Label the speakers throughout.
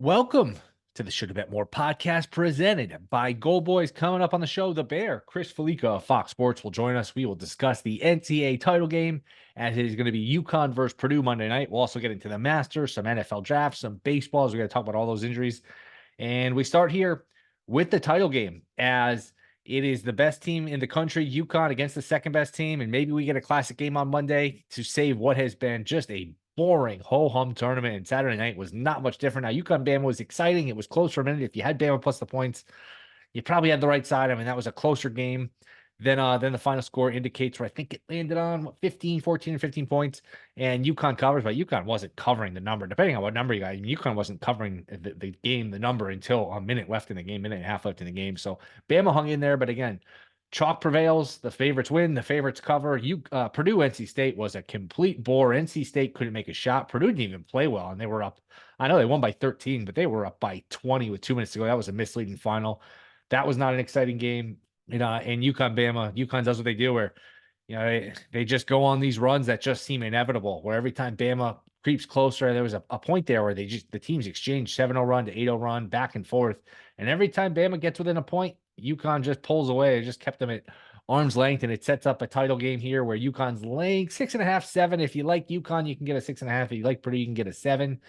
Speaker 1: Welcome to the Shoulda Bet More podcast presented by Gold Boys. Coming up on the show, the Bear, Chris Fallica of Fox Sports will join us. We will discuss the NCAA title game as it is going to be UConn versus Purdue Monday night. We'll also get into the Masters, some NFL drafts, some baseballs. We're going to talk about all those injuries. And we start here with the title game as it is the best team in the country, UConn, against the second best team. And maybe we get a classic game on Monday to save what has been just a boring ho-hum tournament. And Saturday night was not much different. Now, UConn Bama was exciting. It was close for a minute. If you had Bama plus the points, you probably had the right side. I mean, that was a closer game than the final score indicates, where I think it landed on 14 or 15 points. And UConn covers, but UConn wasn't covering the number. Depending on what number you got, I mean, UConn wasn't covering the game, the number, until a minute left in the game, minute and a half left in the game. So Bama hung in there, but again, chalk prevails. The favorites win. The favorites cover. Purdue NC State was a complete bore. NC State couldn't make a shot. Purdue didn't even play well, and they were up. I know they won by 13, but they were up by 20 with 2 minutes to go. That was a misleading final. That was not an exciting game. And UConn Bama, UConn does what they do, where they just go on these runs that just seem inevitable. Where every time Bama creeps closer, there was a point there where the teams exchanged 7-0 run to 8-0 run back and forth, and every time Bama gets within a point, UConn just pulls away. It just kept them at arm's length, and it sets up a title game here where UConn's laying 6.5, 7. If you like UConn, you can get a 6.5. If you like Purdue, you can get a 7.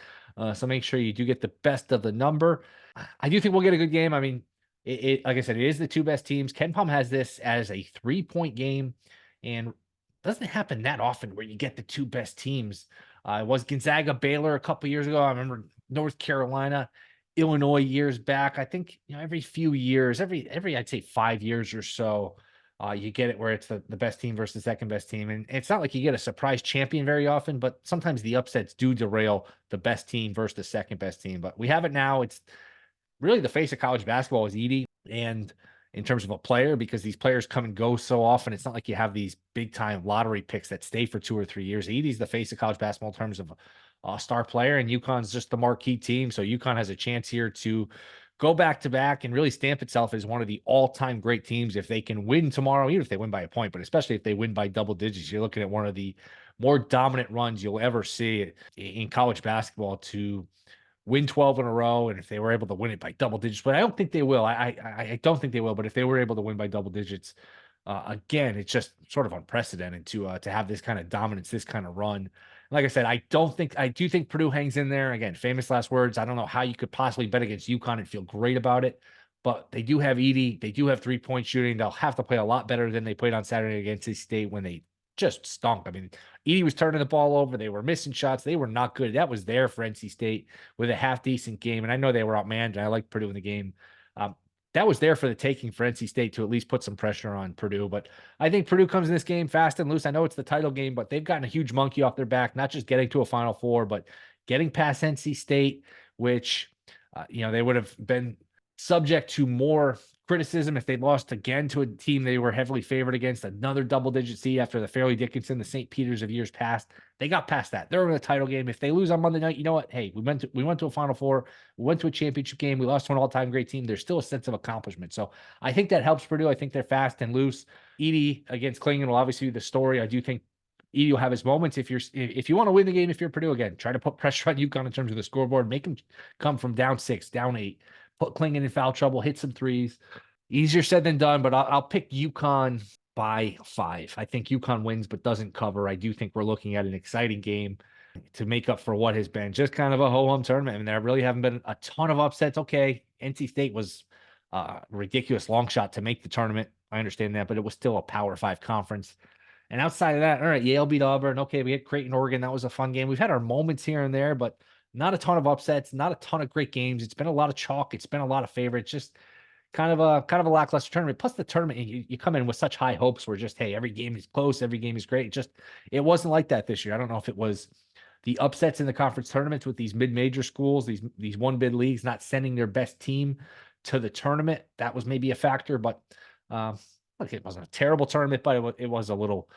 Speaker 1: So make sure you do get the best of the number. I do think we'll get a good game. I mean, like I said, it is the two best teams. KenPom has this as a 3-point game, and it doesn't happen that often where you get the two best teams. It was Gonzaga, Baylor a couple years ago. I remember North Carolina, Illinois years back. I think every few years, every I'd say 5 years or so, you get it where it's the best team versus the second best team. And it's not like you get a surprise champion very often, but sometimes the upsets do derail the best team versus the second best team. But we have it now. It's really the face of college basketball is Edey, and in terms of a player, because these players come and go so often, it's not like you have these big time lottery picks that stay for 2 or 3 years. Edey's the face of college basketball in terms of a star player, and UConn's just the marquee team. So UConn has a chance here to go back to back and really stamp itself as one of the all-time great teams if they can win tomorrow, even if they win by a point, but especially if they win by double digits. You're looking at one of the more dominant runs you'll ever see in college basketball to win 12 in a row, and if they were able to win it by double digits, but I don't think they will. I don't think they will. But if they were able to win by double digits, again, it's just sort of unprecedented to have this kind of dominance, this kind of run. Like I said, I do think Purdue hangs in there. Again, famous last words. I don't know how you could possibly bet against UConn and feel great about it, but they do have Edey. They do have 3-point shooting. They'll have to play a lot better than they played on Saturday against NC State when they just stunk. I mean, Edey was turning the ball over. They were missing shots. They were not good. That was there for NC State with a half-decent game. And I know they were outmanned, and I like Purdue in the game. That was there for the taking for NC State to at least put some pressure on Purdue. But I think Purdue comes in this game fast and loose. I know it's the title game, but they've gotten a huge monkey off their back, not just getting to a Final Four, but getting past NC State, which, they would have been subject to more criticism if they lost again to a team they were heavily favored against, another double-digit seed after the Fairleigh Dickinson, the St. Peter's of years past. They got past that. They're in the title game. If they lose on Monday night, you know what? Hey, we went to a Final Four. We went to a championship game. We lost to an all-time great team. There's still a sense of accomplishment. So I think that helps Purdue. I think they're fast and loose. Edey against Klingon will obviously be the story. I do think Edey will have his moments. If you want to win the game, if you're Purdue, again, try to put pressure on UConn in terms of the scoreboard. Make them come from down 6, down 8. Put Klingon in foul trouble, hit some threes. Easier said than done, but I'll pick UConn by 5. I think UConn wins but doesn't cover. I do think we're looking at an exciting game to make up for what has been just kind of a ho-hum tournament. I mean, there really haven't been a ton of upsets. Okay, NC State was a ridiculous long shot to make the tournament. I understand that, but it was still a Power 5 conference. And outside of that, all right, Yale beat Auburn. Okay, we had Creighton, Oregon. That was a fun game. We've had our moments here and there, but not a ton of upsets, not a ton of great games. It's been a lot of chalk. It's been a lot of favorites. Just kind of a lackluster tournament. Plus the tournament, you come in with such high hopes where just, hey, every game is close, every game is great. It wasn't like that this year. I don't know if it was the upsets in the conference tournaments with these mid-major schools, these one-bid leagues not sending their best team to the tournament. That was maybe a factor, but it wasn't a terrible tournament, but it was a little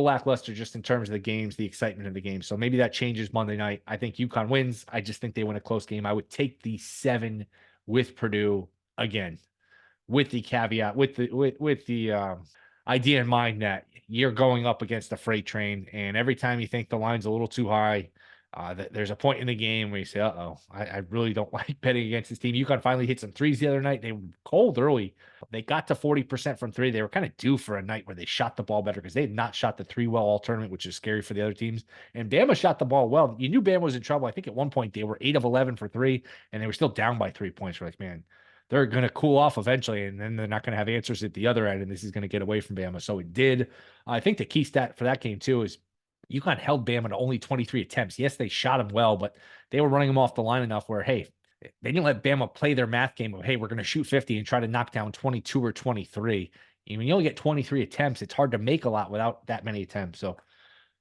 Speaker 1: lackluster just in terms of the games, the excitement of the game. So maybe that changes Monday night. I think UConn wins. I just think they win a close game. I would take the 7 with Purdue again, with the caveat, with the idea in mind that you're going up against a freight train, and every time you think the line's a little too high, There's a point in the game where you say, "Uh-oh, I really don't like betting against this team." UConn finally hit some threes the other night. They were cold early. They got to 40% from three. They were kind of due for a night where they shot the ball better because they had not shot the three well all tournament, which is scary for the other teams. And Bama shot the ball well. You knew Bama was in trouble. I think at one point they were 8 of 11 for three, and they were still down by 3 points. We're like, man, they're going to cool off eventually, and then they're not going to have answers at the other end, and this is going to get away from Bama. So it did. I think the key stat for that game, too, is UConn held Bama to only 23 attempts. Yes, they shot him well, but they were running him off the line enough where, hey, they didn't let Bama play their math game of, hey, we're going to shoot 50 and try to knock down 22 or 23. And when you only get 23 attempts, it's hard to make a lot without that many attempts. So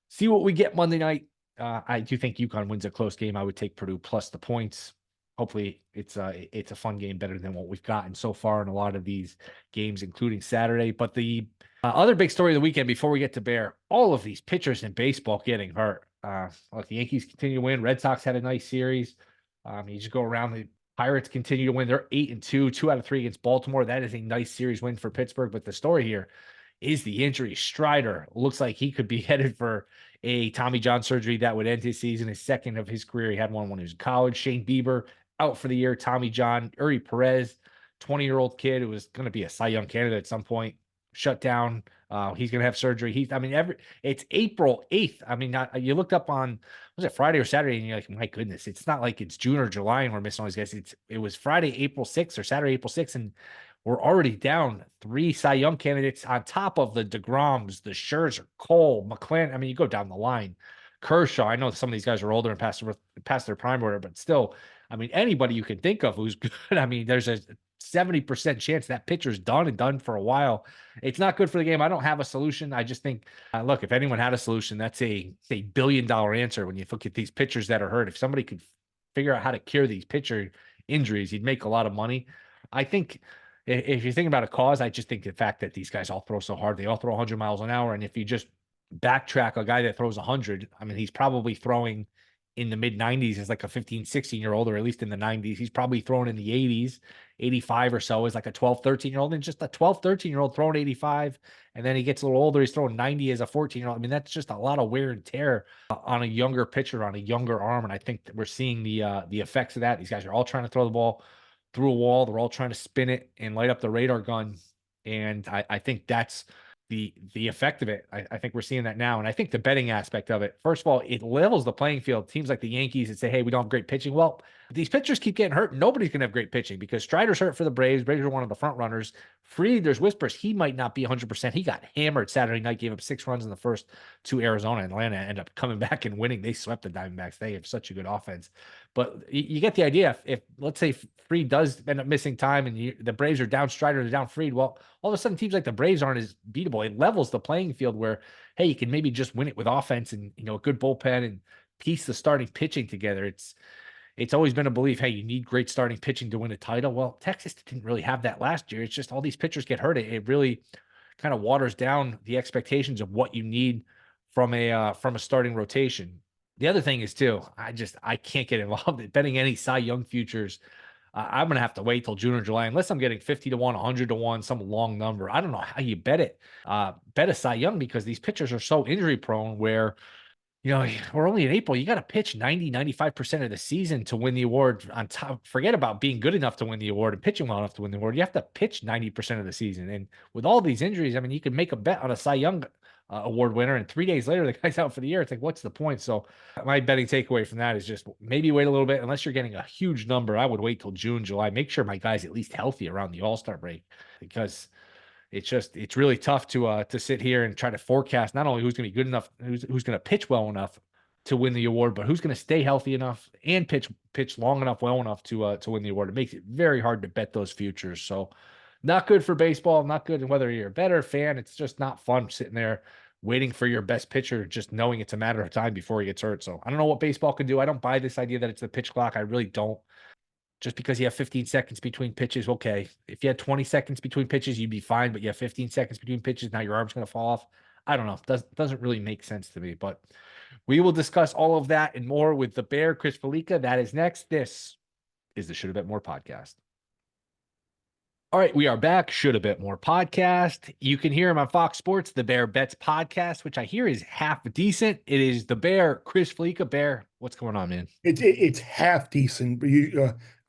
Speaker 1: see what we get Monday night. I do think UConn wins a close game. I would take Purdue plus the points. Hopefully it's a fun game, better than what we've gotten so far in a lot of these games, including Saturday. But the other big story of the weekend before we get to Bear, all of these pitchers in baseball getting hurt. Like the Yankees continue to win. Red Sox had a nice series. You just go around. The Pirates continue to win. They're 8-2, 2 out of 3 against Baltimore. That is a nice series win for Pittsburgh. But the story here is the injury. Strider looks like he could be headed for a Tommy John surgery that would end his season, his second of his career. He had one when he was in college. Shane Bieber out for the year. Tommy John. Uri Perez, 20-year-old kid who was going to be a Cy Young candidate at some point, shut down. He's going to have surgery. It's April 8th. I mean, you looked up on, was it Friday or Saturday? And you're like, my goodness, it's not like it's June or July and we're missing all these guys. It was Friday, April 6th or Saturday, April 6th. And we're already down 3 Cy Young candidates on top of the DeGroms, the Scherzer, Cole, McClanahan. I mean, you go down the line. Kershaw. I know some of these guys are older and past their prime order, but still, I mean, anybody you can think of who's good. I mean, there's a 70% chance that pitcher's done for a while. It's not good for the game. I don't have a solution. I just think, look, if anyone had a solution, that's a billion-dollar answer when you look at these pitchers that are hurt. If somebody could figure out how to cure these pitcher injuries, you'd make a lot of money. I think if you're thinking about a cause, I just think the fact that these guys all throw so hard, they all throw 100 miles an hour. And if you just backtrack a guy that throws 100, I mean, he's probably throwing in the mid 90s as like a 15, 16-year-old, or at least in the 90s. He's probably throwing in the 80s, 85 or so as like a 12, 13-year-old. And just a 12, 13-year-old throwing 85. And then he gets a little older. He's throwing 90 as a 14-year-old. I mean, that's just a lot of wear and tear on a younger pitcher, on a younger arm. And I think that we're seeing the effects of that. These guys are all trying to throw the ball through a wall. They're all trying to spin it and light up the radar gun. And I think that's the effect of it. I think we're seeing that now. And I think the betting aspect of it, first of all, it levels the playing field. Teams like the Yankees that say, hey, we don't have great pitching. Well, these pitchers keep getting hurt. Nobody's going to have great pitching because Strider's hurt for the Braves. Braves are one of the front runners. Fried, there's whispers he might not be 100%. He got hammered Saturday night, gave up 6 runs in the first to Arizona. And Atlanta ended up coming back and winning. They swept the Diamondbacks. They have such a good offense. But you get the idea. If let's say Fried does end up missing time and the Braves are down Strider, they're down Fried, well, all of a sudden teams like the Braves aren't as beatable. It levels the playing field where, hey, you can maybe just win it with offense and, a good bullpen and piece the starting pitching together. It's always been a belief, hey, you need great starting pitching to win a title. Well, Texas didn't really have that last year. It's just all these pitchers get hurt. It really kind of waters down the expectations of what you need from a starting rotation. The other thing is too, I can't get involved in betting any Cy Young futures. I'm going to have to wait till June or July, unless I'm getting 50 to 1, 100 to 1, some long number. I don't know how you bet it. Bet a Cy Young because these pitchers are so injury prone where, we're only in April. You got to pitch 90, 95% of the season to win the award on top. Forget about being good enough to win the award and pitching well enough to win the award. You have to pitch 90% of the season. And with all these injuries, I mean, you can make a bet on a Cy Young award winner, and 3 days later, the guy's out for the year. It's like, what's the point? So my betting takeaway from that is just maybe wait a little bit. Unless you're getting a huge number, I would wait till June, July. Make sure my guy's at least healthy around the All-Star break, because it's really tough to sit here and try to forecast not only who's going to be good enough, who's going to pitch well enough to win the award, but who's going to stay healthy enough and pitch long enough, well enough to win the award. It makes it very hard to bet those futures. So not good for baseball, not good whether you're a better fan. It's just not fun sitting there waiting for your best pitcher, just knowing it's a matter of time before he gets hurt. So I don't know what baseball can do. I don't buy this idea that it's the pitch clock. I really don't. Just because you have 15 seconds between pitches, okay. If you had 20 seconds between pitches, you'd be fine, but you have 15 seconds between pitches, now your arm's going to fall off. I don't know. Doesn't really make sense to me, but we will discuss all of that and more with the Bear, Chris Fallica. That is next. This is the Shoulda Bet More podcast. All right, we are back. Shoulda Bet More podcast. You can hear him on Fox Sports, the Bear Bets podcast, which I hear is half decent. It is the Bear, Chris Fallica. Bear, what's going on, man?
Speaker 2: It's half decent, but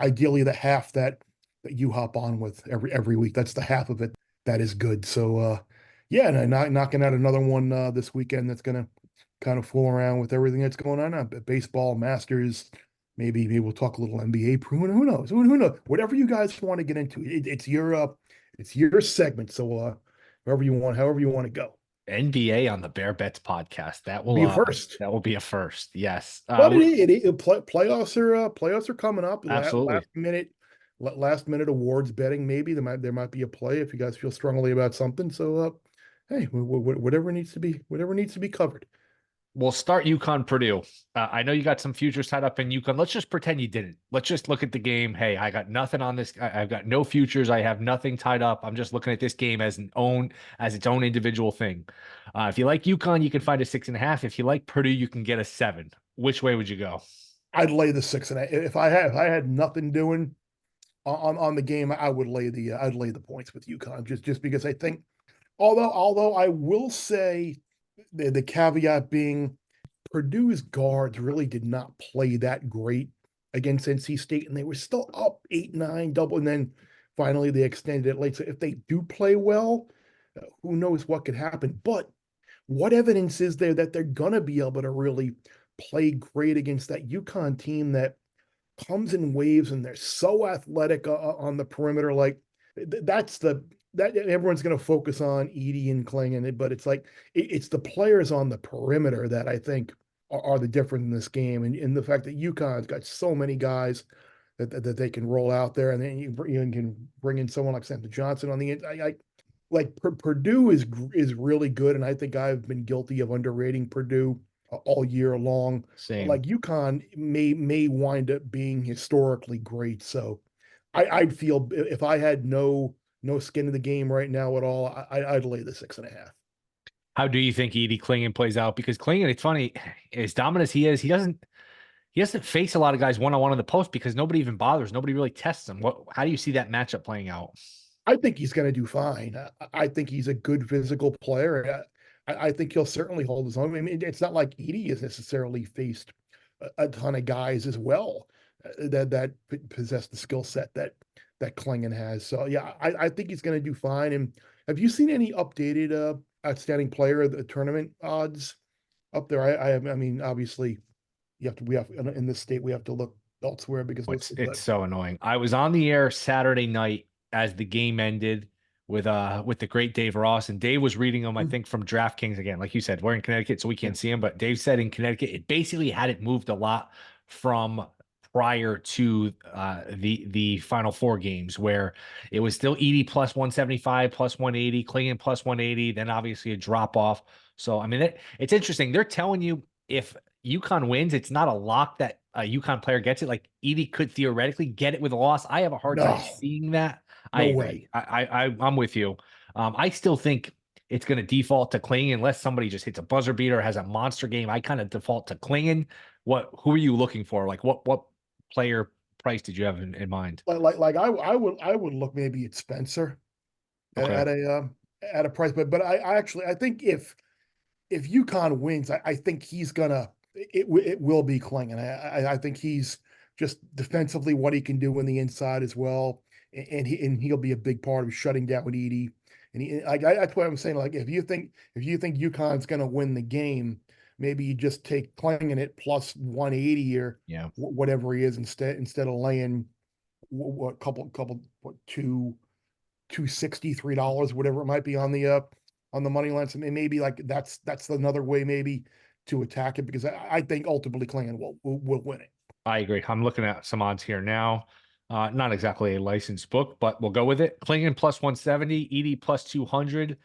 Speaker 2: ideally the half that you hop on with every week. That's the half of it that is good. So yeah, and knocking out another one this weekend that's gonna kind of fool around with everything that's going on. Baseball, Masters, maybe we'll talk a little NBA. Who knows? Who knows? Whatever you guys want to get into, it's your segment. So however you want to go.
Speaker 1: NBA on the Bear Bets podcast.
Speaker 2: Be a first.
Speaker 1: That will be a first. Yes.
Speaker 2: But playoffs are coming up.
Speaker 1: Absolutely.
Speaker 2: Last minute awards betting. Maybe there might be a play if you guys feel strongly about something. So hey, whatever needs to be covered.
Speaker 1: We'll start UConn Purdue. I know you got some futures tied up in UConn. Let's just pretend you didn't. Let's just look at the game. Hey, I got nothing on this. I've got no futures. I have nothing tied up. I'm just looking at this game as its own individual thing. If you like UConn, you can find a 6.5. If you like Purdue, you can get a 7. Which way would you go?
Speaker 2: I'd lay the 6.5. If I had nothing doing on the game, I'd lay the points with UConn just because I think although I will say the caveat being Purdue's guards really did not play that great against NC State, and they were still up 8-9 double, and then finally they extended it late. So if they do play well, who knows what could happen? But what evidence is there that they're gonna be able to really play great against that UConn team that comes in waves and they're so athletic on the perimeter? Like that everyone's going to focus on Edey and Klingon, but it's like it's the players on the perimeter that I think are the difference in this game, and the fact that UConn's got so many guys that they can roll out there, and then you can bring in someone like Samson Johnson on the end. Like Purdue is really good, and I think I've been guilty of underrating Purdue all year long. But
Speaker 1: Same.
Speaker 2: like UConn may wind up being historically great. So I'd feel if I had no skin in the game right now at all, I'd lay the 6.5.
Speaker 1: How do you think Edie Klingon plays out? Because Klingon, it's funny, as dominant as he is, he doesn't face a lot of guys one-on-one in the post because nobody even bothers. Nobody really tests him. How do you see that matchup playing out?
Speaker 2: I think he's going to do fine. I think he's a good physical player. I think he'll certainly hold his own. I mean, it's not like Edey has necessarily faced a ton of guys as well that possess the skill set that Klingon has. So yeah, I think he's going to do fine. And have you seen any updated outstanding player of the tournament odds up there? I mean, obviously we have in this state we have to look elsewhere because
Speaker 1: It's so annoying. I was on the air Saturday night as the game ended with the great Dave Ross, and Dave was reading them, I think, from DraftKings again. Like you said, we're in Connecticut, so we can't see him, but Dave said in Connecticut, it basically hadn't moved a lot from prior to the Final Four games, where it was still Edey plus 175, plus 180, Klingon plus 180, then obviously a drop off. So I mean, it's interesting. They're telling you if UConn wins, it's not a lock that a UConn player gets it. Like Edey could theoretically get it with a loss. I have a hard time
Speaker 2: no,
Speaker 1: seeing that. I
Speaker 2: no
Speaker 1: agree.
Speaker 2: way.
Speaker 1: I'm with you. I still think it's going to default to Klingon unless somebody just hits a buzzer beater, has a monster game. I kind of default to Klingon. Who are you looking for? Like what player price did you have in mind?
Speaker 2: Like I would look maybe at Spencer at,
Speaker 1: Okay.
Speaker 2: at a price, but I think if UConn wins, I think he's gonna it will be Klingon. I think he's just defensively what he can do in the inside as well, and he'll be a big part of shutting down Edey. And that's what I'm saying. Like if you think UConn's gonna win the game, maybe you just take Klingon at plus 180 or
Speaker 1: Yeah.
Speaker 2: whatever he is instead of laying what couple what $263, whatever it might be on the money line. So maybe like that's another way maybe to attack it because I think ultimately Klingon will win it.
Speaker 1: I agree. I'm looking at some odds here now. Not exactly a licensed book, but we'll go with it. Klingon plus 170, Edey plus 200,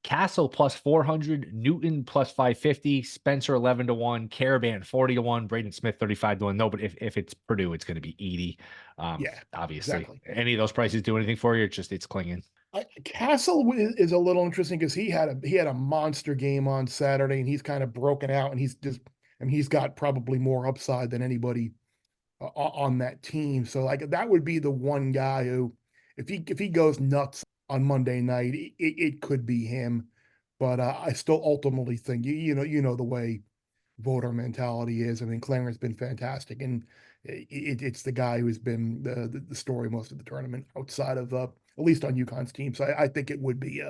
Speaker 1: Castle plus 400, Newton plus 550, Spencer 11-1, Caravan 40-1, Braden Smith 35-1. No, but if it's Purdue, it's going to be Edey.
Speaker 2: Yeah,
Speaker 1: Obviously.
Speaker 2: exactly.
Speaker 1: Any of those prices do anything for you? It's Klingon.
Speaker 2: Castle is a little interesting because he had a monster game on Saturday and he's kind of broken out and he's got probably more upside than anybody on that team. So like that would be the one guy who if he goes nuts on Monday night, it could be him. But I still ultimately think you know the way voter mentality is. I mean, Clarence has been fantastic, and it's the guy who's been the story most of the tournament outside of at least on UConn's team. So I think it would be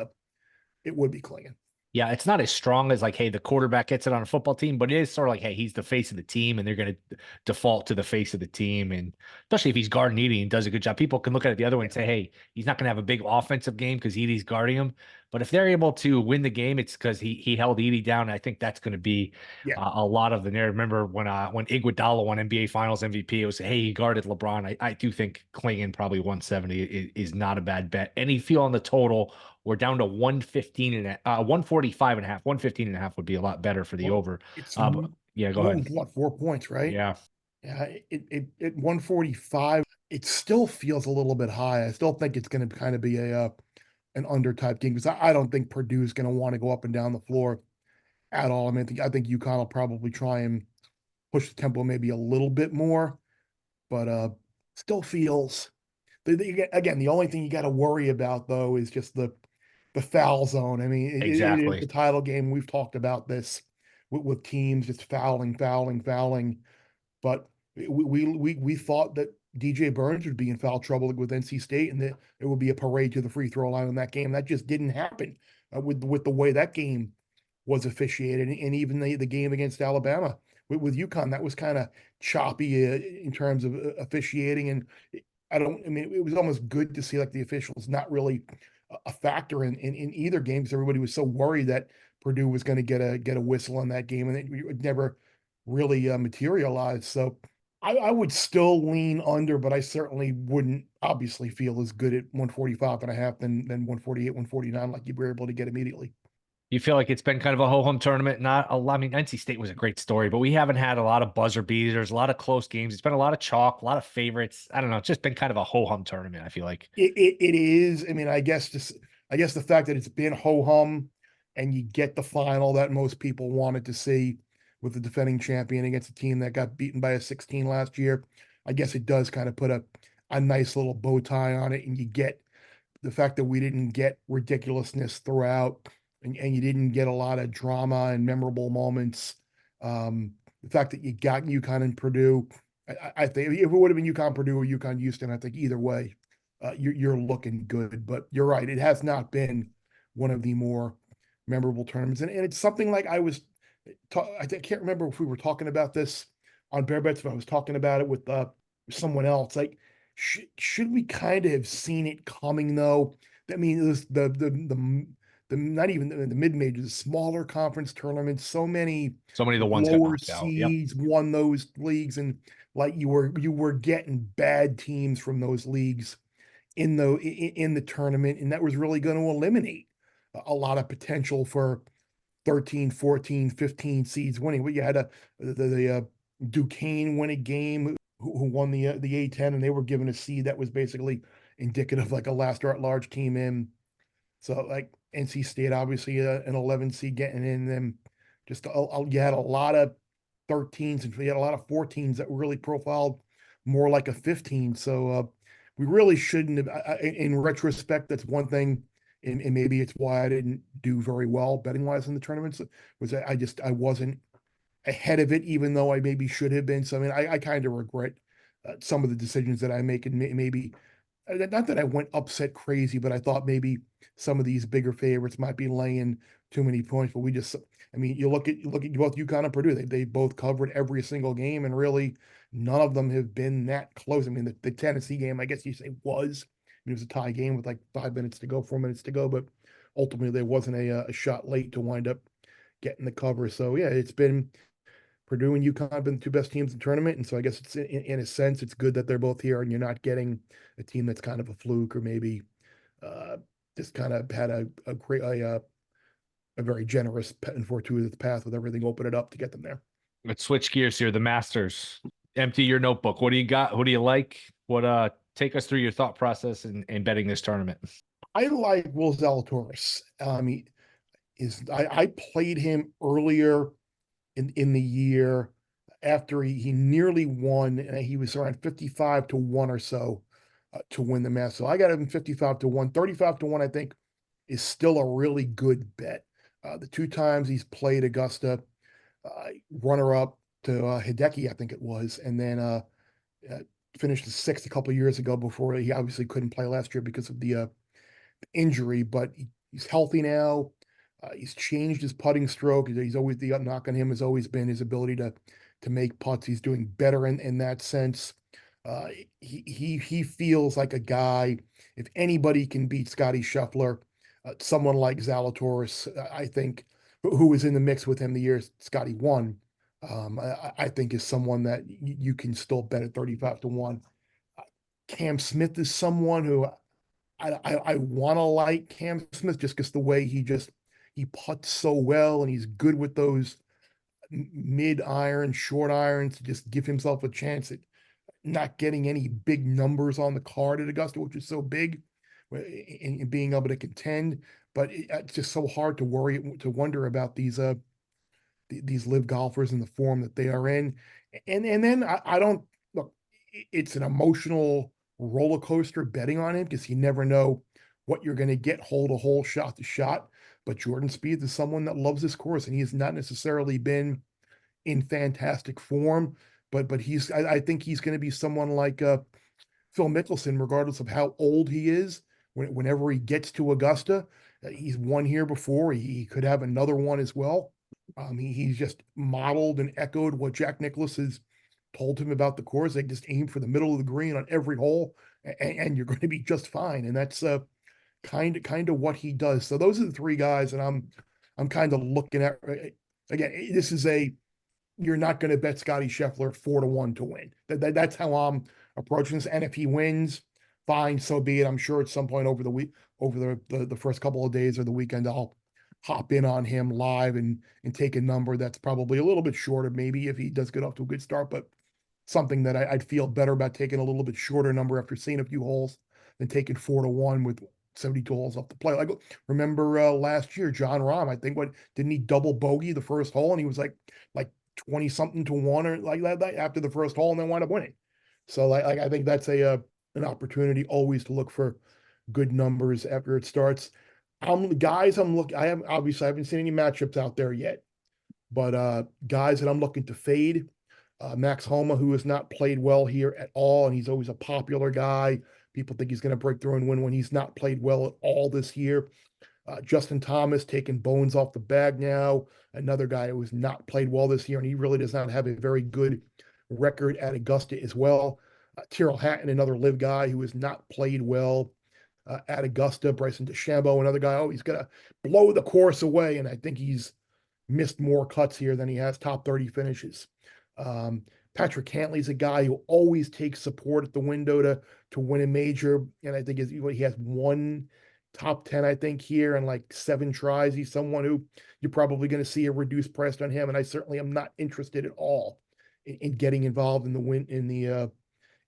Speaker 2: Klingon.
Speaker 1: Yeah, it's not as strong as like, hey, the quarterback gets it on a football team, but it is sort of like, hey, he's the face of the team, and they're going to default to the face of the team. And especially if he's guarding Edie and does a good job, people can look at it the other way and say, hey, he's not going to have a big offensive game because Edie's guarding him. But if they're able to win the game, it's because he held Edie down. And I think that's going to be
Speaker 2: Yeah,
Speaker 1: a lot of the narrative. Remember when Iguodala won NBA Finals MVP, it was, hey, he guarded LeBron. I do think Klingon probably 170 is not a bad bet. Any feel on the total? We're down to 115 and 145 and a half. 115 and a half would be a lot better for the
Speaker 2: well,
Speaker 1: over.
Speaker 2: it's
Speaker 1: Yeah, go ahead.
Speaker 2: moved what 4 points, right?
Speaker 1: Yeah.
Speaker 2: Yeah, it at 145, it still feels a little bit high. I still think it's going to kind of be a an under type game because I don't think Purdue's going to want to go up and down the floor at all. I mean, I think UConn will probably try and push the tempo maybe a little bit more, but still feels again, the only thing you got to worry about though is just the foul zone. I mean, it is
Speaker 1: Exactly.
Speaker 2: the title game. We've talked about this with teams just fouling. But we thought that DJ Burns would be in foul trouble with NC State, and that it would be a parade to the free throw line in that game. That just didn't happen with the way that game was officiated, and even the game against Alabama with UConn, that was kind of choppy in terms of officiating. And I mean, it was almost good to see like the officials not really a factor in either game because everybody was so worried that Purdue was going to get a whistle on that game, and it never really materialized. So I would still lean under, but I certainly wouldn't obviously feel as good at 145 and a half than 148, 149 like you were able to get immediately.
Speaker 1: You feel like it's been kind of a ho-hum tournament. Not a lot. I mean, NC State was a great story, but we haven't had a lot of buzzer beaters, a lot of close games. It's been a lot of chalk, a lot of favorites. I don't know. It's just been kind of a ho-hum tournament, I feel like.
Speaker 2: It is. I mean, I guess the fact that it's been ho hum and you get the final that most people wanted to see with the defending champion against a team that got beaten by a 16 last year. I guess it does kind of put a nice little bow tie on it, and you get the fact that we didn't get ridiculousness throughout, and you didn't get a lot of drama and memorable moments. The fact that you got UConn and Purdue, I think if it would have been UConn Purdue or UConn Houston, I think either way, you're looking good. But you're right; it has not been one of the more memorable tournaments, and it's something like I can't remember if we were talking about this on Bear Bets, but I was talking about it with someone else. Like, should we kind of have seen it coming though? I mean, it was the not even the mid majors, the smaller conference tournaments. So many
Speaker 1: So many of the ones got
Speaker 2: lower
Speaker 1: knocked out. Yep.
Speaker 2: seeds won those leagues, and like you were getting bad teams from those leagues in the tournament, and that was really going to eliminate a lot of potential for 13, 14, 15 seeds winning. But you had the Duquesne win a game who won the A10, and they were given a seed that was basically indicative like a last or at large team in. So like NC State, obviously an 11 seed getting in them. Just you had a lot of 13s and you had a lot of 14s that really profiled more like a 15. So we really shouldn't have. In retrospect, that's one thing, and maybe it's why I didn't do very well betting wise in the tournaments. Was that I wasn't ahead of it, even though I maybe should have been. So I mean, I kind of regret some of the decisions that I make, and maybe not that I went upset crazy, but I thought maybe some of these bigger favorites might be laying too many points. But I mean, you look at both UConn and Purdue. They both covered every single game, and really none of them have been that close. I mean, the Tennessee game, I guess you say was. I mean, it was a tie game with like 5 minutes to go, 4 minutes to go, but ultimately there wasn't a shot late to wind up getting the cover. So yeah, it's been Purdue and UConn have been the two best teams in the tournament, and so I guess it's in a sense it's good that they're both here, and you're not getting a team that's kind of a fluke or maybe uh, just kind of had a great a very generous and fortuitous path with everything open it up to get them there.
Speaker 1: Let's switch gears here. The Masters. Empty your notebook. What do you got? Who do you like? What take us through your thought process in betting this tournament.
Speaker 2: I like Will Zalatoris. I played him earlier in the year after he nearly won, and he was around 55 to 1 or so to win the Masters. So I got him 55 to 1. 35 to 1, I think, is still a really good bet. The 2 times he's played Augusta, runner up to Hideki, I think it was, and then finished the sixth a couple years ago before he obviously couldn't play last year because of the injury, but he's healthy now. He's changed his putting stroke. He's always, the knock on him has always been his ability to make putts. He's doing better in that sense. He feels like a guy. If anybody can beat Scotty Scheffler, someone like Zalatoris, I think, who was in the mix with him the year Scotty won, I think is someone that you can still bet at 35 to 1. Cam Smith is someone who I want to like Cam Smith just because the way he putts so well and he's good with those mid iron, short irons to just give himself a chance at not getting any big numbers on the card at Augusta, which is so big, in being able to contend. But it's just so hard to wonder about these live golfers and the form that they are in. And then I don't look, it's an emotional roller coaster betting on him because you never know what you're going to get hole to hole, shot to shot. But Jordan Spieth is someone that loves this course, and he has not necessarily been in fantastic form, but I think he's going to be someone like Phil Mickelson, regardless of how old he is. Whenever he gets to Augusta, he's won here before. He could have another one as well. He's just modeled and echoed what Jack Nicklaus has told him about the course. They just aim for the middle of the green on every hole, and you're going to be just fine. And that's kind of what he does. So those are the 3 guys, and I'm kind of looking at. Again, this is you're not going to bet Scotty Scheffler 4 to 1 to win. That's how I'm approaching this. And if he wins, fine, so be it. I'm sure at some point over the week, over the first couple of days or the weekend, I'll hop in on him live and take a number that's probably a little bit shorter, maybe if he does get off to a good start, but something that I'd feel better about taking a little bit shorter number after seeing a few holes than taking 4 to 1 with 72 holes off the play. Like, remember last year, John Rahm, I think, didn't he double bogey the first hole, and he was like 20 something to 1 or like that after the first hole, and then wind up winning. So I think that's an opportunity always to look for good numbers after it starts. I haven't seen any matchups out there yet, but guys that I'm looking to fade, Max Homa, who has not played well here at all, and he's always a popular guy. People think he's going to break through and win when he's not played well at all this year. Justin Thomas taking bones off the bag now, another guy who has not played well this year, and he really does not have a very good record at Augusta as well. Tyrrell Hatton, another live guy who has not played well at Augusta. Bryson DeChambeau, another guy, he's going to blow the course away, and I think he's missed more cuts here than he has top 30 finishes. Patrick Cantley's a guy who always takes support at the window to win a major, and I think he has 1 top 10, I think, here, and like 7 tries. He's someone who you're probably going to see a reduced price on him, and I certainly am not interested at all in getting involved in the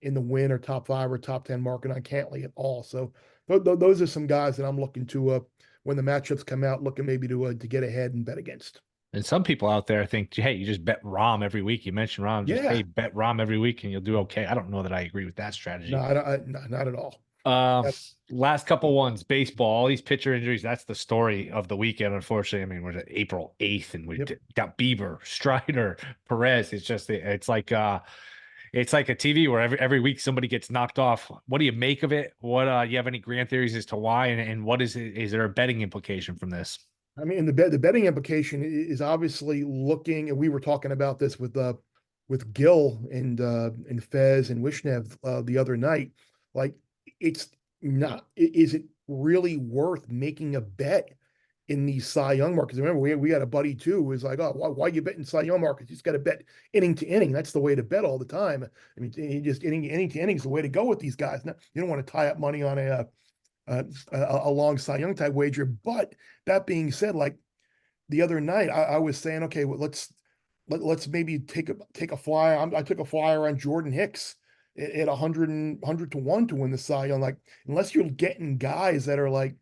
Speaker 2: win or top 5 or top 10 market on Cantley at all. So those are some guys that I'm looking to when the matchups come out, looking maybe to get ahead and bet against.
Speaker 1: And some people out there think, hey, you just bet Rahm every week. You mentioned Rahm, just hey, bet Rahm every week and you'll do okay. I don't know that I agree with that strategy.
Speaker 2: No, not at all.
Speaker 1: Last couple ones, baseball, all these pitcher injuries. That's the story of the weekend. Unfortunately, I mean, we're at April 8th and we got Bieber, Strider, Perez. It's like a TV where every week somebody gets knocked off. What do you make of it? What you have any grand theories as to why, and what is it? Is there a betting implication from this?
Speaker 2: I mean, the betting implication is obviously looking, and we were talking about this with Gil and Fez and Wishnev the other night. Like, it's not. Is it really worth making a bet in these Cy Young markets? Remember, we had a buddy too who was like, "Oh, why are you betting Cy Young markets? You just got to bet inning to inning. That's the way to bet all the time. I mean, just inning to inning is the way to go with these guys. Now, you don't want to tie up money on a long Cy Young type wager." But that being said, like the other night, I was saying, okay, well, let's maybe take a flyer. I took a flyer on Jordan Hicks at 100 to 1 to win the Cy Young. Like, unless you're getting guys that are like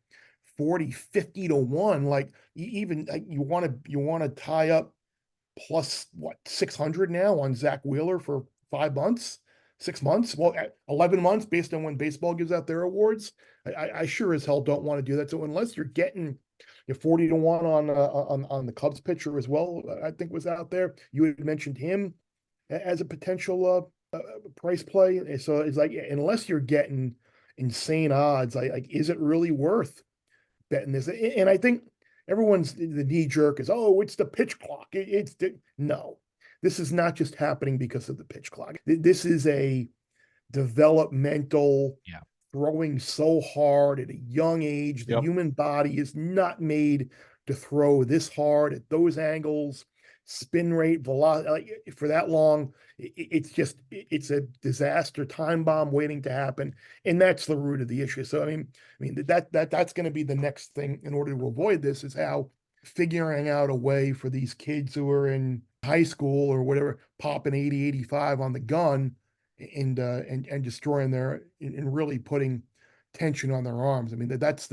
Speaker 2: 40, 50 to 1, like even like you want to tie up plus 600 now on Zach Wheeler for 5 months. 6 months, well, 11 months based on when baseball gives out their awards. I sure as hell don't want to do that. So unless you're getting 40-1 on the Cubs pitcher as well, I think was out there. You had mentioned him as a potential price play. So it's like, unless you're getting insane odds, like, is it really worth betting this? And I think everyone's the knee jerk is, oh, it's the pitch clock. No, this is not just happening because of the pitch clock. This is a developmental
Speaker 1: Yeah.
Speaker 2: throwing so hard at a young age. The
Speaker 1: Yep.
Speaker 2: human body is not made to throw this hard at those angles, spin rate, velocity, for that long. It's a disaster, time bomb waiting to happen, and that's the root of the issue. So I mean that's going to be the next thing in order to avoid this, is how figuring out a way for these kids who are in high school or whatever, popping 80, 85 on the gun and destroying and really putting tension on their arms. I mean, that's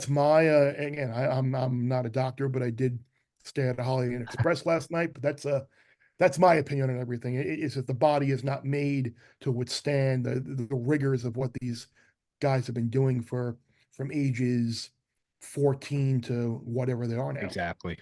Speaker 2: my again, I'm not a doctor, but I did stay at a Holiday Inn Express last night. But that's my opinion on everything. Is that the body is not made to withstand the rigors of what these guys have been doing from ages 14 to whatever they are now.
Speaker 1: Exactly.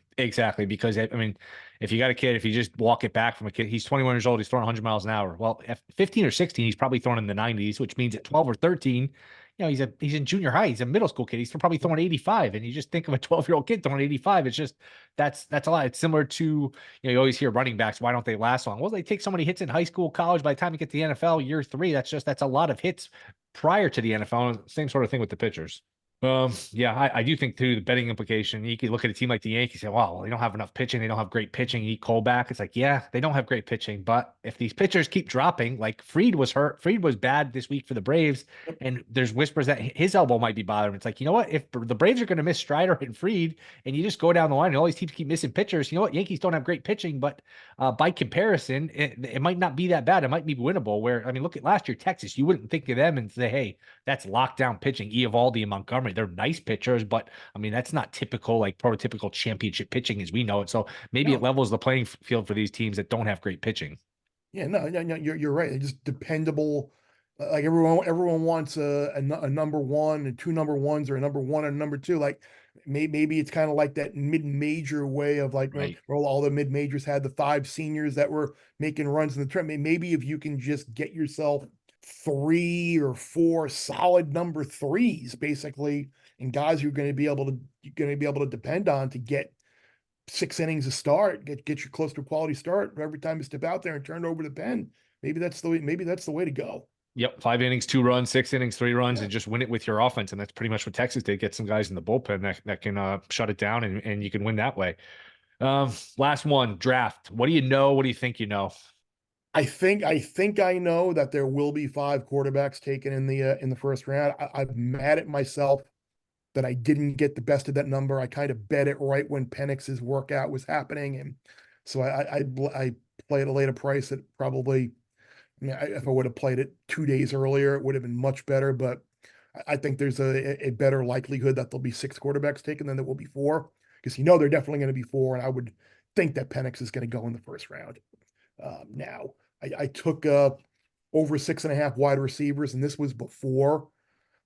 Speaker 1: Because I mean, if you got a kid, if you just walk it back from a kid, he's 21 years old, he's throwing 100 miles an hour. Well, at 15 or 16, he's probably throwing in the 90s, which means at 12 or 13, he's in junior high, he's a middle school kid, he's probably throwing 85. And you just think of a 12-year-old kid throwing 85. It's just that's a lot. It's similar to, you always hear running backs, why don't they last long? Well, they take so many hits in high school, college. By the time you get to the NFL year 3, that's a lot of hits prior to the NFL. Same sort of thing with the pitchers. Yeah, I do think too, the betting implication, you could look at a team like the Yankees and say, wow, they don't have enough pitching. They don't have great pitching. Eat Cole back. It's like, yeah, they don't have great pitching, but if these pitchers keep dropping, like Fried was hurt, Fried was bad this week for the Braves, and there's whispers that his elbow might be bothering him. It's like, you know what? If the Braves are going to miss Strider and Fried, and you just go down the line and all these teams keep missing pitchers, you know what? Yankees don't have great pitching, but by comparison, it might not be that bad. It might be winnable. Where, I mean, look at last year, Texas, you wouldn't think of them and say, hey, that's lockdown pitching. Eovaldi and Montgomery, they're nice pitchers, but I mean, that's not typical, like prototypical championship pitching as we know it. So maybe it levels the playing field for these teams that don't have great pitching.
Speaker 2: Yeah, no, you're right. They're just dependable. Like everyone wants a number one and two number ones, or a number one and number two. Like maybe it's kind of like that mid-major way of like,
Speaker 1: Right.
Speaker 2: well, all the mid-majors had the 5 seniors that were making runs in the tournament. Maybe if you can just get yourself 3 or 4 solid number 3s, basically, and guys you're going to be able to depend on to get 6 innings a start, get you close to a quality start every time you step out there and turn over the pen. Maybe that's the way to go.
Speaker 1: Yep. 5 innings, 2 runs, 6 innings, 3 runs, and just win it with your offense. And that's pretty much what Texas did. Get some guys in the bullpen that can shut it down, and you can win that way. Last one, draft. What do you know? What do you think you know?
Speaker 2: I think I know that there will be 5 quarterbacks taken in the first round. I'm mad at myself that I didn't get the best of that number. I kind of bet it right when Penix's workout was happening, and so I played a later price at probably. I mean, if I would have played it 2 days earlier, it would have been much better. But I think there's a better likelihood that there'll be 6 quarterbacks taken than there will be 4, because they're definitely going to be 4, and I would think that Penix is going to go in the first round. Now, I took over 6.5 wide receivers, and this was before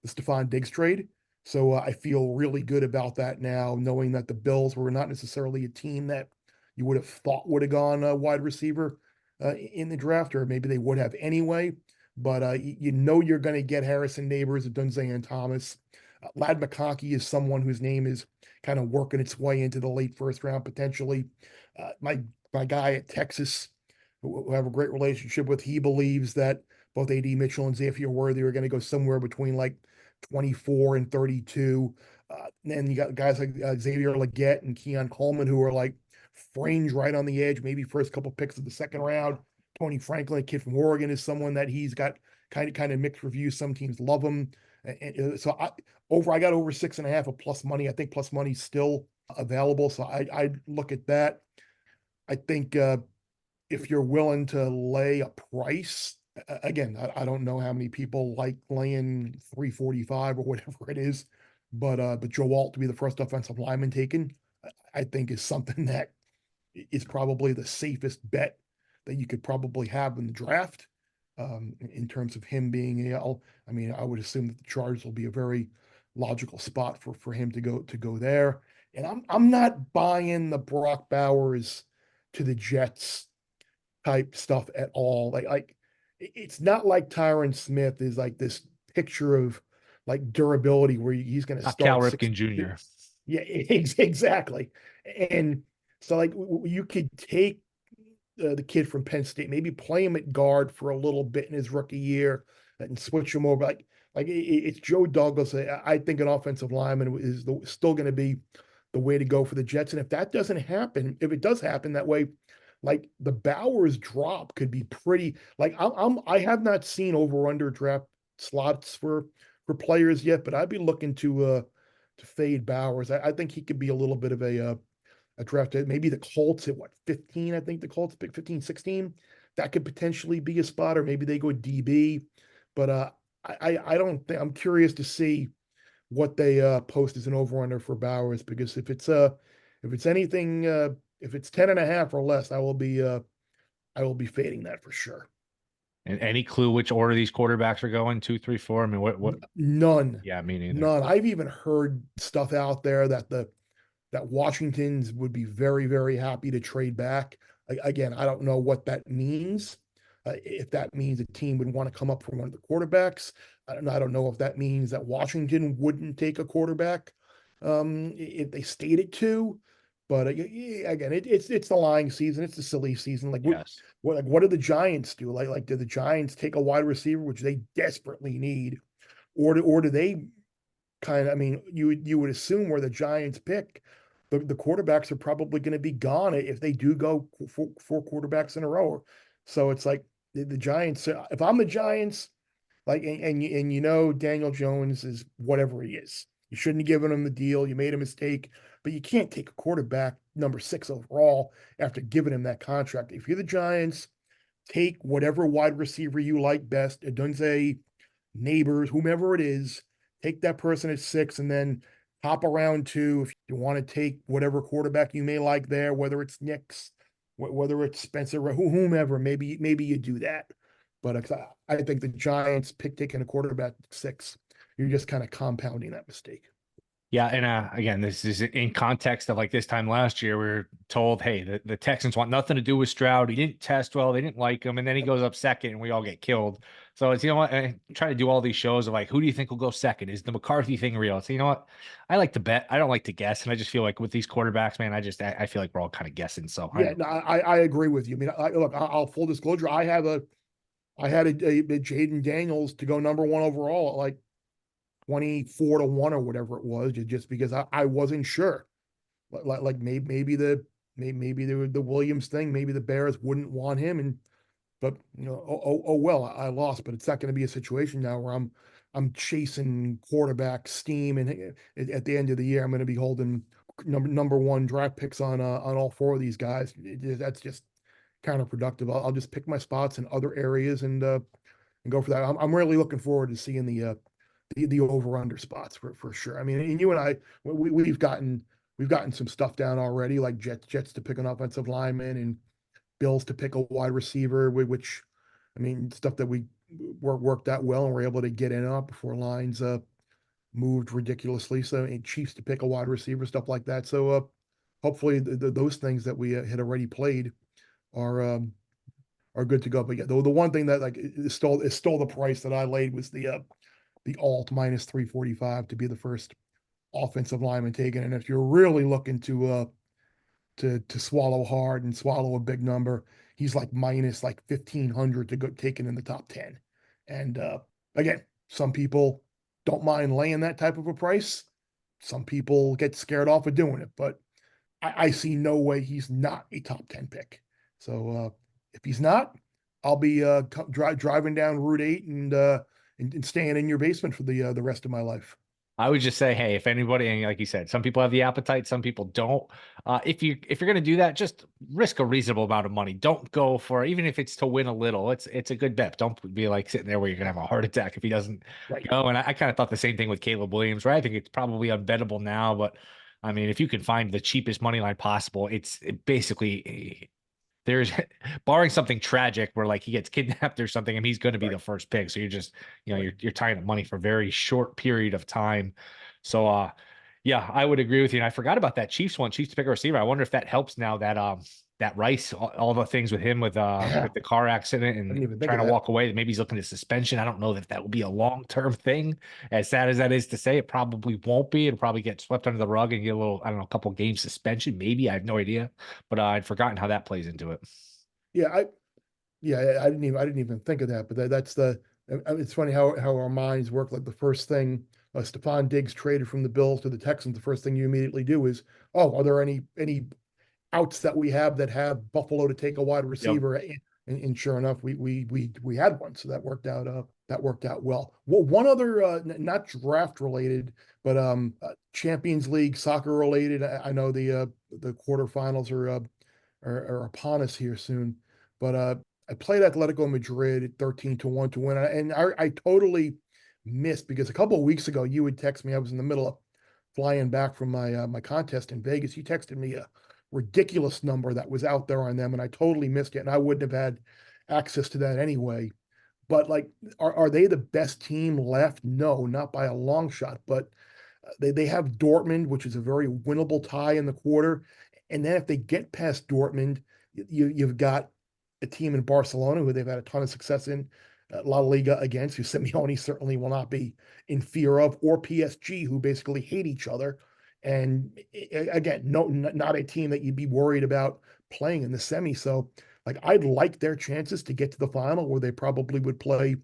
Speaker 2: the Stephon Diggs trade. So I feel really good about that now, knowing that the Bills were not necessarily a team that you would have thought would have gone wide receiver in the draft, or maybe they would have anyway. But you're going to get Harrison Neighbors, Dunze and Thomas. Ladd McConkey is someone whose name is kind of working its way into the late first round potentially. My guy at Texas, who I have a great relationship with, he believes that both A.D. Mitchell and Xavier Worthy are going to go somewhere between like 24 and 32. Then you got guys like Xavier Legette and Keon Coleman, who are like fringe right on the edge, maybe first couple picks of the second round. Tony Franklin, a kid from Oregon, is someone that he's got kind of mixed reviews. Some teams love him. And so I got over 6.5 of plus money. I think plus money's still available. So I look at that. I think if you're willing to lay a price, again, I don't know how many people like laying 345 or whatever it is, but Joe Alt to be the first offensive lineman taken, I think is something that is probably the safest bet that you could probably have in the draft. in terms of him being I mean, I would assume that the Chargers will be a very logical spot for him to go there. And I'm not buying the Brock Bowers to the Jets type stuff at all. It's not like Tyron Smith is like this picture of like durability where he's going to
Speaker 1: Not Cal
Speaker 2: start six.
Speaker 1: Ripken Jr.
Speaker 2: Yeah, exactly. And so like you could take the kid from Penn State, maybe play him at guard for a little bit in his rookie year and switch him over. It's Joe Douglas. I think an offensive lineman is still going to be the way to go for the Jets. And if that doesn't happen, if it does happen that way, like the Bowers drop could be pretty. Like I have not seen over under draft slots for players yet, but I'd be looking to fade Bowers. I think he could be a little bit of a draft. Maybe the Colts at what 15? I think the Colts pick 15, 16. That could potentially be a spot, or maybe they go DB. But I don't think I'm curious to see what they post as an over under for Bowers, because if it's anything if it's 10.5 or less, I will be fading that for sure.
Speaker 1: And any clue which order these quarterbacks are going? 2, 3, 4? I mean, what?
Speaker 2: None.
Speaker 1: Yeah, me neither.
Speaker 2: None. I've even heard stuff out there that Washington's would be very, very happy to trade back. Again, I don't know what that means. If that means a team would want to come up for one of the quarterbacks, I don't know if that means that Washington wouldn't take a quarterback if they stated to. But again, it's the lying season. It's the silly season.
Speaker 1: Yes.
Speaker 2: What do the Giants do? Do the Giants take a wide receiver, which they desperately need, or do they kind of? I mean, you would assume where the Giants pick, the quarterbacks are probably going to be gone if they do go four quarterbacks in a row. So it's like the Giants. If I'm the Giants, and you know Daniel Jones is whatever he is. You shouldn't have given him the deal. You made a mistake, but you can't take a quarterback number 6 overall after giving him that contract. If you're the Giants, take whatever wide receiver you like best. Odunze, Neighbors, whomever it is, take that person at 6 and then hop around to if you want to take whatever quarterback you may like there, whether it's Knicks, whether it's Spencer, whomever, maybe you do that. But I think the Giants taking a quarterback at 6, you're just kind of compounding that mistake.
Speaker 1: Yeah, and again, this is in context of like this time last year, we were told, hey, the Texans want nothing to do with Stroud. He didn't test well, they didn't like him, and then he goes up second, and we all get killed. So it's, you know what, I try to do all these shows of like, who do you think will go second? Is the McCarthy thing real? So you know what, I like to bet. I don't like to guess, and I just feel like with these quarterbacks, man, I feel like we're all kind of guessing. So
Speaker 2: yeah, no, I agree with you. I mean, look, I'll full disclosure. I had a Jaden Daniels to go number 1 overall at like 24-1 or whatever it was, just because I wasn't sure. Like maybe the Williams thing, maybe the Bears wouldn't want him, but you know, oh well, I lost. But it's not going to be a situation now where I'm chasing quarterback steam, and at the end of the year, I'm going to be holding number 1 draft picks on all 4 of these guys. That's just counterproductive. I'll just pick my spots in other areas and go for that. I'm really looking forward to seeing the over under spots for sure. I mean, and you and I, we've gotten some stuff down already, like Jets to pick an offensive lineman and Bills to pick a wide receiver, which I mean, stuff that we worked out well and were able to get in up before lines moved ridiculously. So and Chiefs to pick a wide receiver, stuff like that. So hopefully those things that we had already played are good to go. But yeah, the one thing that like is still the price that I laid was the alt minus 345 to be the first offensive lineman taken. And if you're really looking to swallow hard and swallow a big number, he's like minus like 1,500 to go taken in the top 10. And again, some people don't mind laying that type of a price. Some people get scared off of doing it, but I see no way he's not a top 10 pick. So if he's not, I'll be driving down Route 8 and staying in your basement for the rest of my life.
Speaker 1: I would just say, hey, if anybody, and like you said, some people have the appetite, some people don't. If you're going to do that, just risk a reasonable amount of money. Don't go for, even if it's to win a little. It's a good bet. Don't be like sitting there where you're going to have a heart attack if he doesn't go. And I kind of thought the same thing with Caleb Williams, right? I think it's probably unbettable now, but I mean, if you can find the cheapest money line possible, it's basically there's barring something tragic where like he gets kidnapped or something, and he's going to be
Speaker 2: Right.
Speaker 1: the first pick. So you're just,
Speaker 2: Right.
Speaker 1: you're tying up money for a very short period of time. So yeah, I would agree with you. And I forgot about that Chiefs one, Chiefs to pick a receiver. I wonder if that helps now that that Rice, all the things with him
Speaker 2: Yeah.
Speaker 1: with the car accident
Speaker 2: I didn't
Speaker 1: and
Speaker 2: even think
Speaker 1: trying
Speaker 2: of
Speaker 1: to
Speaker 2: that.
Speaker 1: walk away. Maybe he's looking at suspension. I don't know that will be a long-term thing. As sad as that is to say, it probably won't be. It'll probably get swept under the rug and get a little, I don't know, a couple games suspension. Maybe, I have no idea. But I'd forgotten how that plays into it.
Speaker 2: Yeah, I didn't even think of that, but that's it's funny how our minds work. Like the first thing Stephon Diggs traded from the Bills to the Texans, the first thing you immediately do is, oh, are there any outs that we have that have Buffalo to take a wide
Speaker 1: Yep.
Speaker 2: receiver? And sure enough, we had one, so that worked out well. Well, one other not draft related, but Champions League soccer related. I know the quarterfinals are upon us here soon. But I played Atletico Madrid 13-1 to win. And I totally missed because a couple of weeks ago you would text me. I was in the middle of flying back from my contest in Vegas. You texted me a ridiculous number that was out there on them, and I totally missed it. And I wouldn't have had access to that anyway. But like, are they the best team left? No, not by a long shot. But they have Dortmund, which is a very winnable tie in the quarter. And then if they get past Dortmund, you've got a team in Barcelona who they've had a ton of success in La Liga against, who Simeone certainly will not be in fear of, or PSG, who basically hate each other. And again, not a team that you'd be worried about playing in the semi. So, like, I'd like their chances to get to the final where they probably would play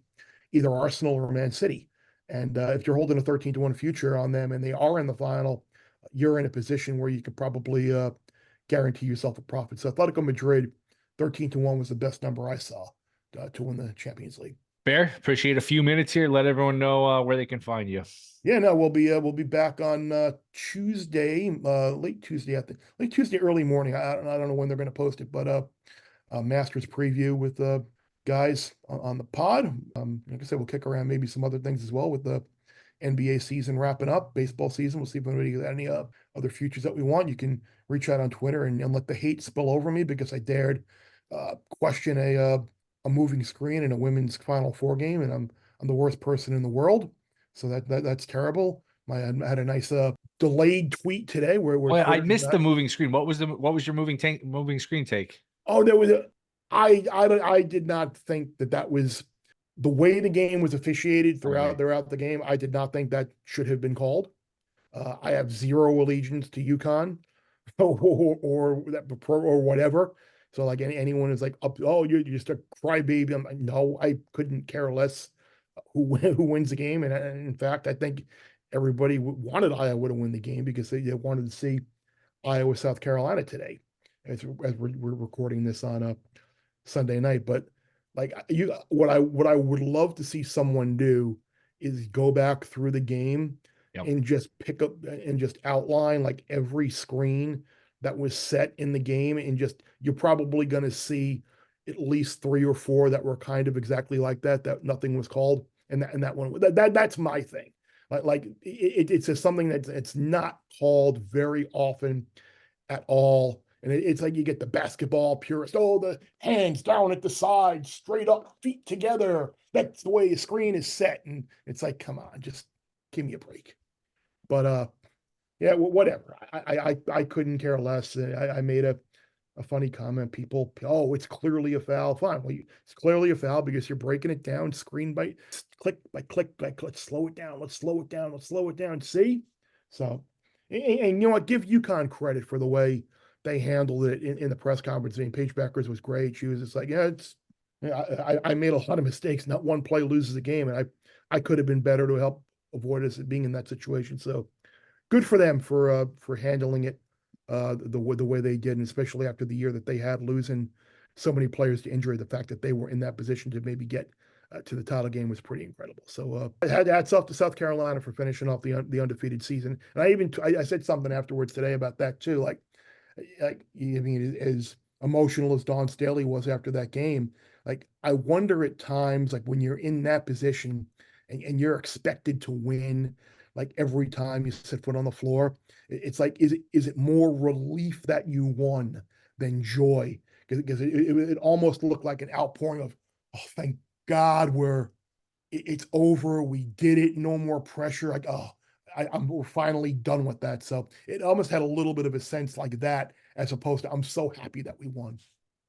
Speaker 2: either Arsenal or Man City. And if you're holding a 13-1 future on them and they are in the final, you're in a position where you could probably guarantee yourself a profit. So Atletico Madrid, 13-1 was the best number I saw to win the Champions League.
Speaker 1: Bear, appreciate a few minutes here. Let everyone know where they can find you.
Speaker 2: Yeah, no, we'll be back on Tuesday, late Tuesday, I think, late Tuesday, early morning. I don't know when they're going to post it, but Masters preview with the guys on the pod. Like I said, we'll kick around maybe some other things as well with the NBA season wrapping up, baseball season. We'll see if anybody got any other futures that we want. You can reach out on Twitter and let the hate spill over me because I dared question a moving screen in a women's Final Four game, and I'm the worst person in the world. So that's terrible. I had a nice delayed tweet today where
Speaker 1: Well, I
Speaker 2: Twitter
Speaker 1: missed the moving screen. What was your moving screen take?
Speaker 2: Oh, there was I did not think that was the way the game was officiated
Speaker 1: Okay.
Speaker 2: throughout the game. I did not think that should have been called. I have zero allegiance to UConn or whatever. So like anyone is like, oh, you're just a crybaby. I'm like, no, I couldn't care less who wins the game. And in fact, I think everybody wanted Iowa to win the game because they wanted to see Iowa, South Carolina today, as we're recording this on a Sunday night. But like what I would love to see someone do is go back through the game
Speaker 1: Yep.
Speaker 2: and just pick up and just outline like every screen that was set in the game, and just you're probably going to see at least three or four that were kind of exactly like that nothing was called, and that one that's my thing. Like it's just something that it's not called very often at all. And it's like you get the basketball purist. Oh, the hands down at the side, straight up, feet together. That's the way the screen is set. And it's like, come on, just give me a break. But yeah, whatever. I couldn't care less. I made a funny comment. People, oh, it's clearly a foul. Fine. Well, it's clearly a foul because you're breaking it down screen by click by click by click. Let's slow it down. Let's slow it down. Let's slow it down. See? So, and you know what? Give UConn credit for the way they handled it in the press conference. I mean, Paige Beckers was great. She was just like, yeah, it's. I made a lot of mistakes. Not one play loses a game, and I could have been better to help avoid us being in that situation. So, good for them for handling it the way they did, and especially after the year that they had, losing so many players to injury. The fact that they were in that position to maybe get to the title game was pretty incredible. So hats off to South Carolina for finishing off the undefeated season. And I said something afterwards today about that too. Like I mean, as emotional as Dawn Staley was after that game, like I wonder at times, like when you're in that position and you're expected to win, like every time you set foot on the floor, it's like, is it more relief that you won than joy? because it almost looked like an outpouring of, oh, thank God it's over. We did it. No more pressure. Like, oh, we're finally done with that. So it almost had a little bit of a sense like that, as opposed to, I'm so happy that we won.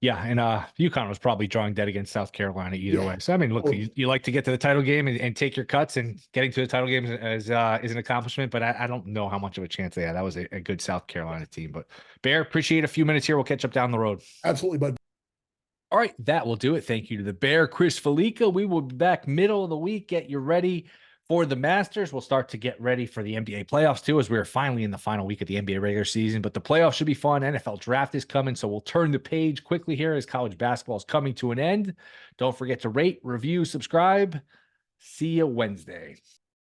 Speaker 1: Yeah, and UConn was probably drawing dead against South Carolina either
Speaker 2: Yeah.
Speaker 1: way. So I mean, look,
Speaker 2: Oh,
Speaker 1: you like to get to the title game and take your cuts, and getting to the title game is an accomplishment. But I don't know how much of a chance they had. That was a good South Carolina team. But Bear, appreciate a few minutes here. We'll catch up down the road.
Speaker 2: absolutely, bud.
Speaker 1: All right, that will do it. Thank you to the Bear, Chris Fallica. We will be back middle of the week. Get you ready for the Masters. We'll start to get ready for the NBA playoffs too, as we are finally in the final week of the NBA regular season. But the playoffs should be fun. NFL draft is coming, so we'll turn the page quickly here as college basketball is coming to an end. Don't forget to rate, review, subscribe. See you Wednesday.